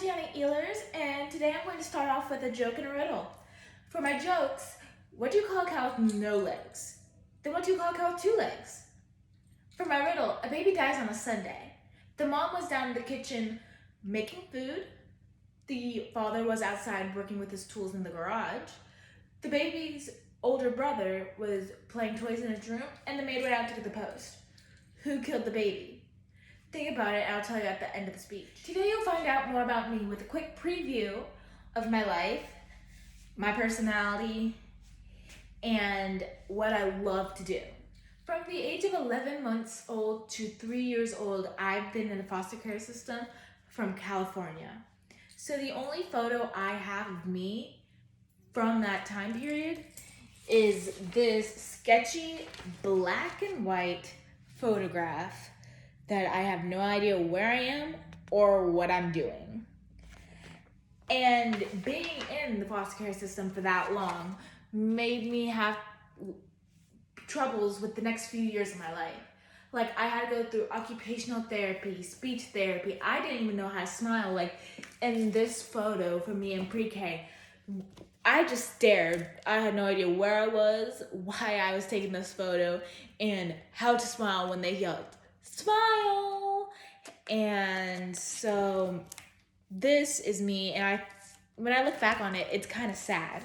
Tiana Ehlers, and today I'm going to start off with a joke and a riddle. For my jokes, what do you call a cow with no legs? Then what do you call a cow with two legs? For my riddle, a baby dies on a Sunday. The mom was down in the kitchen making food. The father was outside working with his tools in the garage. The baby's older brother was playing toys in his room, and the maid went out to get the post. Who killed the baby? Think about it, and I'll tell you at the end of the speech. Today you'll find out more about me with a quick preview of my life, my personality, and what I love to do. From the age of 11 months old to 3 years old, I've been in the foster care system from California. So the only photo I have of me from that time period is this sketchy black and white photograph that I have no idea where I am or what I'm doing. And being in the foster care system for that long made me have troubles with the next few years of my life. Like, I had to go through occupational therapy, speech therapy. I didn't even know how to smile. Like, in this photo for me in pre-K, I just stared. I had no idea where I was, why I was taking this photo, and how to smile when they yelled, "Smile!" And so this is me, and when I look back on it, it's kind of sad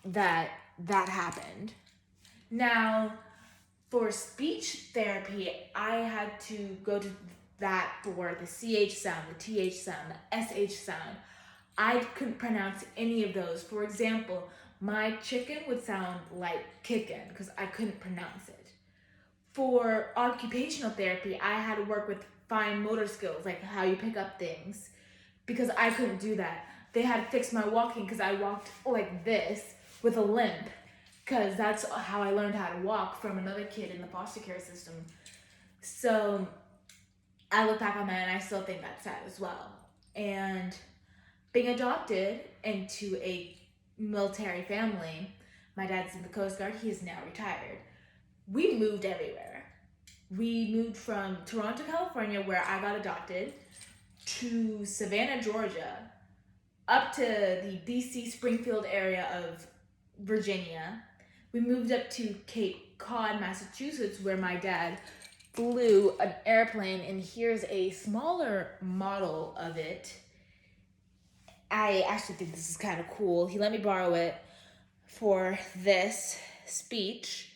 that happened. Now, for speech therapy, I had to go to that for the CH sound, the TH sound, the SH sound. I couldn't pronounce any of those. For example, my chicken would sound like kickin' because I couldn't pronounce it. For occupational therapy, I had to work with fine motor skills, like how you pick up things, because I couldn't do that. They had to fix my walking because I walked like this with a limp, because that's how I learned how to walk from another kid in the foster care system. So I look back on that and I still think that's sad as well. And being adopted into a military family, my dad's in the Coast Guard, he is now retired. We moved everywhere. We moved from Toronto, California, where I got adopted, to Savannah, Georgia, up to the DC Springfield area of Virginia. We moved up to Cape Cod, Massachusetts, where my dad flew an airplane, and here's a smaller model of it. I actually think this is kind of cool. He let me borrow it for this speech,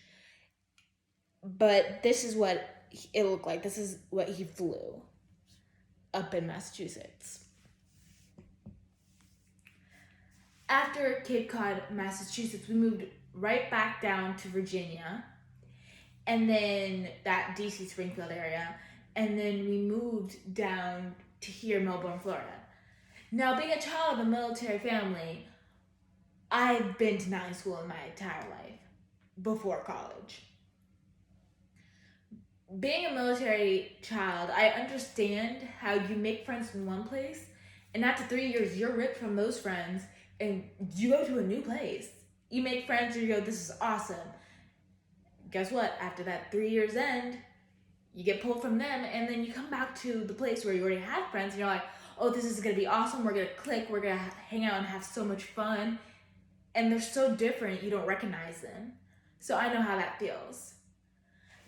but this is what it looked like. This is what he flew up in Massachusetts. After Cape Cod, Massachusetts, we moved right back down to Virginia, and then that DC Springfield area, and then we moved down to here, Melbourne, Florida. Now, being a child of a military family, I've been to night school in my entire life before college. Being a military child, I understand how you make friends in one place, and after 3 years, you're ripped from those friends, and you go to a new place. You make friends, and you go, "This is awesome." Guess what? After that 3 years end, you get pulled from them, and then you come back to the place where you already had friends, and you're like, "Oh, this is gonna be awesome. We're gonna click. We're gonna hang out and have so much fun." And they're so different, you don't recognize them. So I know how that feels.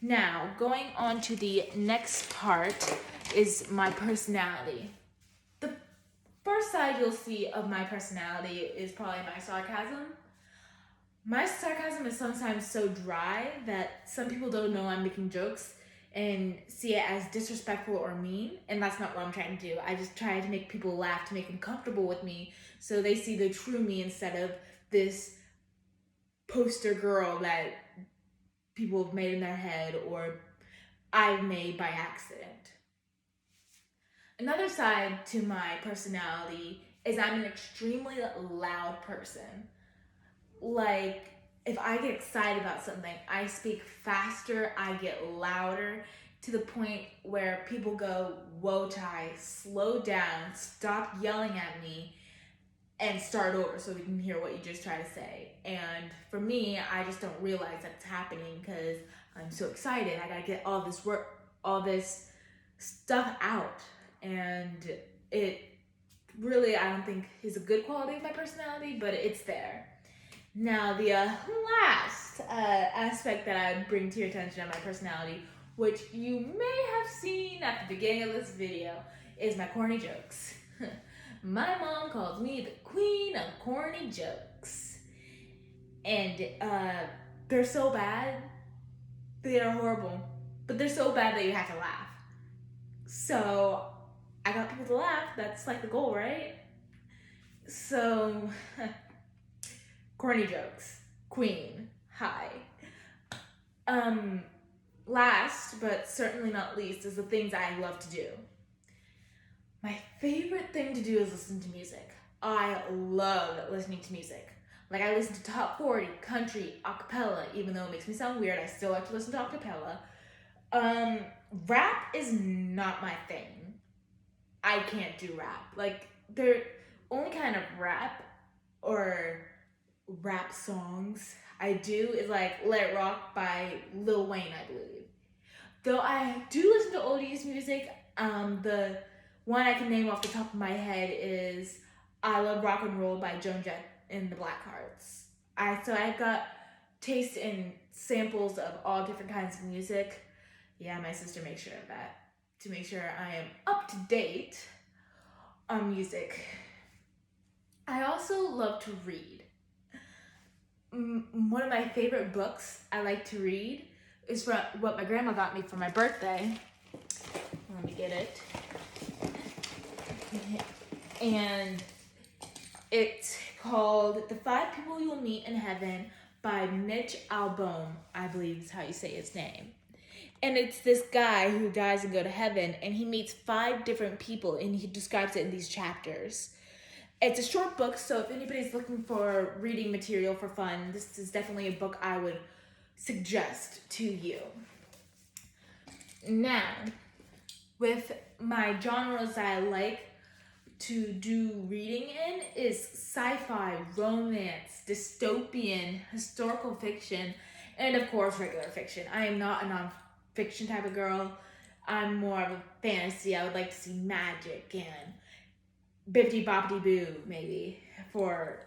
Now, going on to the next part is my personality. The first side you'll see of my personality is probably my sarcasm. My sarcasm is sometimes so dry that some people don't know I'm making jokes and see it as disrespectful or mean, and that's not what I'm trying to do. I just try to make people laugh, to make them comfortable with me, so they see the true me instead of this poster girl that people have made in their head or I've made by accident. Another side to my personality is I'm an extremely loud person. Like, if I get excited about something, I speak faster, I get louder, to the point where people go, "Whoa, Ty, slow down, stop yelling at me, and start over so we can hear what you just tried to say." And for me, I just don't realize that's happening because I'm so excited. I gotta get all this stuff out, and it really, I don't think is a good quality of my personality, but it's there. Now, the last aspect that I would bring to your attention of my personality, which you may have seen at the beginning of this video, is my corny jokes. My mom calls me the queen of corny jokes. And they're so bad, they are horrible, but they're so bad that you have to laugh. So, I got people to laugh, that's like the goal, right? So, corny jokes, queen, hi. Last, but certainly not least, is the things I love to do. My favorite thing to do is listen to music. I love listening to music. Like, I listen to top 40, country, acapella, even though it makes me sound weird, I still like to listen to acapella. Rap is not my thing. I can't do rap. Like, the only kind of rap or rap songs I do is like Let It Rock by Lil Wayne, I believe. Though I do listen to oldies music, the one I can name off the top of my head is I Love Rock and Roll by Joan Jett and the Blackhearts. So I've got taste in samples of all different kinds of music. Yeah, my sister makes sure of that, to make sure I am up to date on music. I also love to read. One of my favorite books I like to read is from what my grandma got me for my birthday. Let me get it. And it's called The 5 People You'll Meet in Heaven by Mitch Albom, I believe is how you say his name. And it's this guy who dies and go to heaven, and he meets 5 different people, and he describes it in these chapters. It's a short book, so if anybody's looking for reading material for fun, this is definitely a book I would suggest to you. Now, with my genres I like to do reading in is sci-fi, romance, dystopian, historical fiction, and of course regular fiction. I am not a non-fiction type of girl. I'm more of a fantasy. I would like to see magic and bippity boppity boo, maybe, for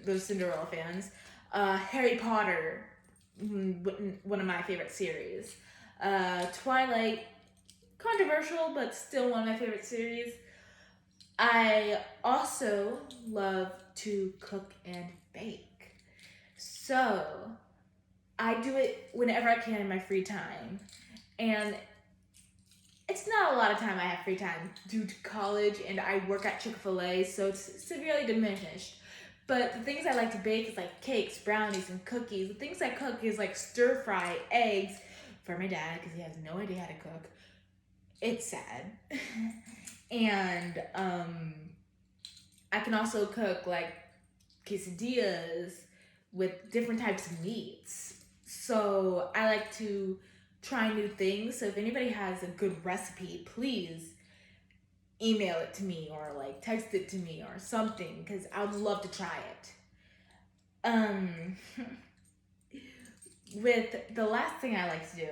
those Cinderella fans. Harry Potter, one of my favorite series. Twilight, controversial, but still one of my favorite series. I also love to cook and bake. So, I do it whenever I can in my free time. And it's not a lot of time I have free time due to college, and I work at Chick-fil-A, so it's severely diminished. But the things I like to bake is like cakes, brownies, and cookies. The things I cook is like stir-fry eggs for my dad, because he has no idea how to cook. It's sad. And I can also cook like quesadillas with different types of meats. So I like to try new things. So if anybody has a good recipe, please email it to me or like text it to me or something, because I would love to try it. With the last thing I like to do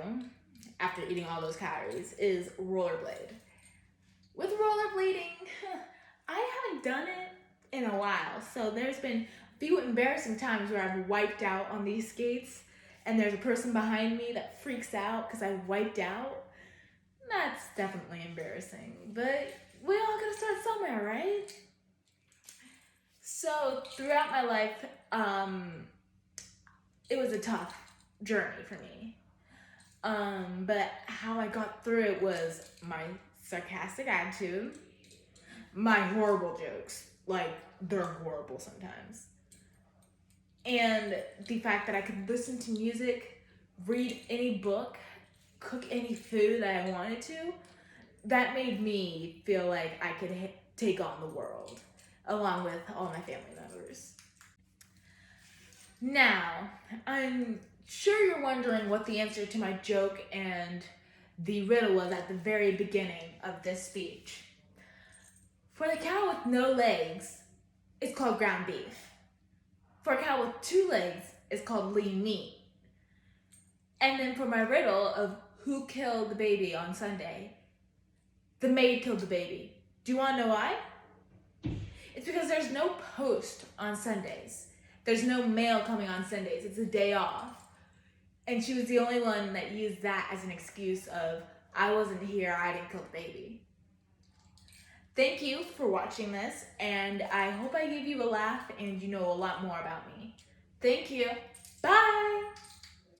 after eating all those calories is rollerblade. With rollerblading, I haven't done it in a while, so there's been a few embarrassing times where I've wiped out on these skates, and there's a person behind me that freaks out because I wiped out. That's definitely embarrassing, but we all gotta start somewhere, right? So throughout my life, it was a tough journey for me. But how I got through it was my sarcastic attitude, my horrible jokes, like they're horrible sometimes, and the fact that I could listen to music, read any book, cook any food that I wanted to, that made me feel like I could take on the world, along with all my family members. Now, I'm sure you're wondering what the answer to my joke and the riddle was at the very beginning of this speech. For the cow with no legs, it's called ground beef. For a cow with 2 legs, it's called lean meat. And then for my riddle of who killed the baby on Sunday, the maid killed the baby. Do you want to know why? It's because there's no post on Sundays. There's no mail coming on Sundays. It's a day off. And she was the only one that used that as an excuse of, I wasn't here, I didn't kill the baby. Thank you for watching this, and I hope I gave you a laugh and you know a lot more about me. Thank you. Bye!